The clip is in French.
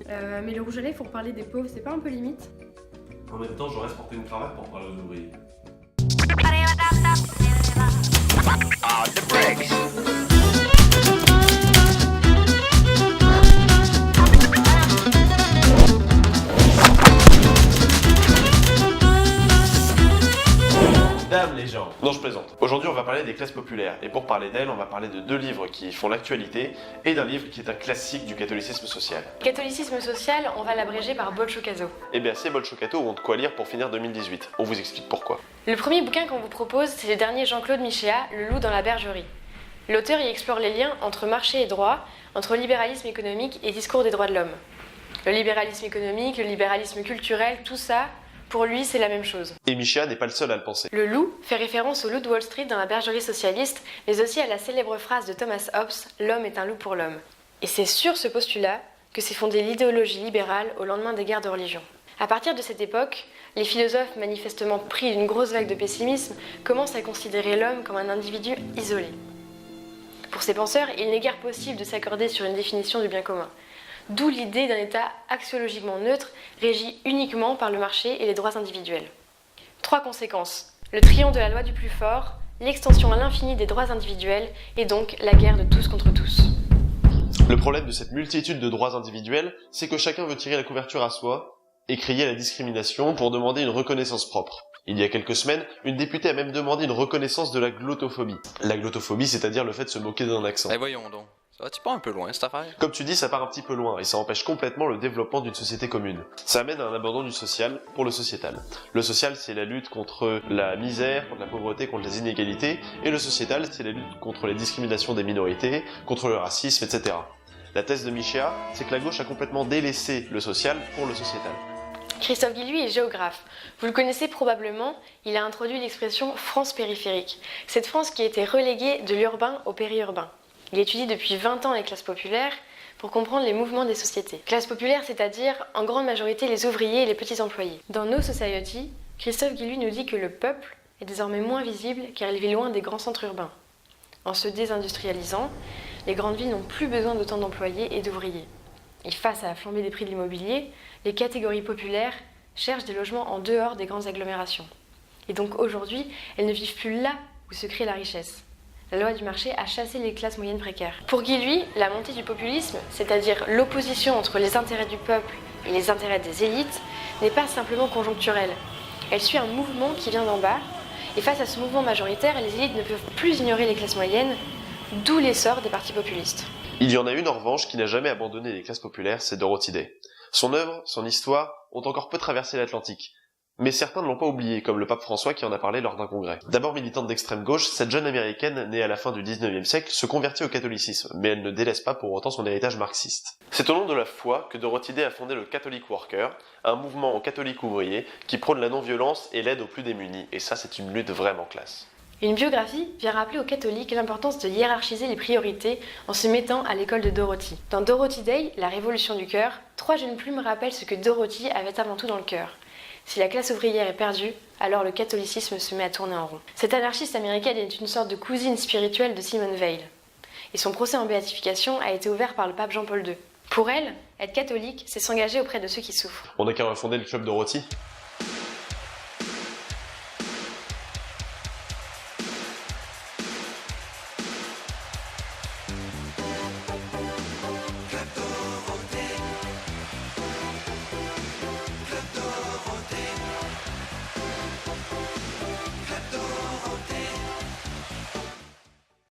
Mais le rouge à lèvres pour parler des pauvres, c'est pas un peu limite? En même temps, j'aurais porter une cravate pour parler aux ouvriers. Dame les gens. Non, je plaisante. Aujourd'hui, on va parler des classes populaires. Et pour parler d'elles, on va parler de deux livres qui font l'actualité et d'un livre qui est un classique du catholicisme social. Catholicisme social, on va l'abréger par Bolshocazo. Eh bien, ces Bolshocato ont de quoi lire pour finir 2018. On vous explique pourquoi. Le premier bouquin qu'on vous propose, c'est le dernier Jean-Claude Michéa, Le loup dans la bergerie. L'auteur y explore les liens entre marché et droit, entre libéralisme économique et discours des droits de l'homme. Le libéralisme économique, le libéralisme culturel, tout ça, pour lui, c'est la même chose. Et Michéa n'est pas le seul à le penser. Le loup fait référence au loup de Wall Street dans la bergerie socialiste, mais aussi à la célèbre phrase de Thomas Hobbes « L'homme est un loup pour l'homme ». Et c'est sur ce postulat que s'est fondée l'idéologie libérale au lendemain des guerres de religion. À partir de cette époque, les philosophes, manifestement pris d'une grosse vague de pessimisme, commencent à considérer l'homme comme un individu isolé. Pour ces penseurs, il n'est guère possible de s'accorder sur une définition du bien commun. D'où l'idée d'un État axiologiquement neutre, régi uniquement par le marché et les droits individuels. 3 conséquences. Le triomphe de la loi du plus fort, l'extension à l'infini des droits individuels et donc la guerre de tous contre tous. Le problème de cette multitude de droits individuels, c'est que chacun veut tirer la couverture à soi et crier la discrimination pour demander une reconnaissance propre. Il y a quelques semaines, une députée a même demandé une reconnaissance de la glottophobie. La glottophobie, c'est-à-dire le fait de se moquer d'un accent. Eh voyons donc, ça va-tu pas un peu loin cette affaire? Comme tu dis, ça part un petit peu loin et ça empêche complètement le développement d'une société commune. Ça amène à un abandon du social pour le sociétal. Le social, c'est la lutte contre la misère, contre la pauvreté, contre les inégalités, et le sociétal, c'est la lutte contre les discriminations des minorités, contre le racisme, etc. La thèse de Michéa, c'est que la gauche a complètement délaissé le social pour le sociétal. Christophe Guilluy est géographe. Vous le connaissez probablement, il a introduit l'expression France périphérique. Cette France qui a été reléguée de l'urbain au périurbain. Il étudie depuis 20 ans les classes populaires pour comprendre les mouvements des sociétés. Classes populaires, c'est-à-dire en grande majorité les ouvriers et les petits employés. Dans No Society, Christophe Guilluy nous dit que le peuple est désormais moins visible car il vit loin des grands centres urbains. En se désindustrialisant, les grandes villes n'ont plus besoin d'autant d'employés et d'ouvriers. Et face à la flambée des prix de l'immobilier, les catégories populaires cherchent des logements en dehors des grandes agglomérations. Et donc aujourd'hui, elles ne vivent plus là où se crée la richesse. La loi du marché a chassé les classes moyennes précaires. Pour Guilluy, la montée du populisme, c'est-à-dire l'opposition entre les intérêts du peuple et les intérêts des élites, n'est pas simplement conjoncturelle. Elle suit un mouvement qui vient d'en bas, et face à ce mouvement majoritaire, les élites ne peuvent plus ignorer les classes moyennes, d'où l'essor des partis populistes. Il y en a une en revanche qui n'a jamais abandonné les classes populaires, c'est Dorothy Day. Son œuvre, son histoire, ont encore peu traversé l'Atlantique. Mais certains ne l'ont pas oublié, comme le pape François qui en a parlé lors d'un congrès. D'abord militante d'extrême gauche, cette jeune américaine, née à la fin du 19e siècle, se convertit au catholicisme, mais elle ne délaisse pas pour autant son héritage marxiste. C'est au nom de la foi que Dorothy Day a fondé le Catholic Worker, un mouvement catholique ouvrier qui prône la non-violence et l'aide aux plus démunis, et ça c'est une lutte vraiment classe. Une biographie vient rappeler aux catholiques l'importance de hiérarchiser les priorités en se mettant à l'école de Dorothy. Dans Dorothy Day, la révolution du cœur, 3 jeunes plumes rappellent ce que Dorothy avait avant tout dans le cœur. Si la classe ouvrière est perdue, alors le catholicisme se met à tourner en rond. Cette anarchiste américaine est une sorte de cousine spirituelle de Simone Weil. Et son procès en béatification a été ouvert par le pape Jean-Paul II. Pour elle, être catholique, c'est s'engager auprès de ceux qui souffrent. On n'a qu'à refonder le club Dorothy.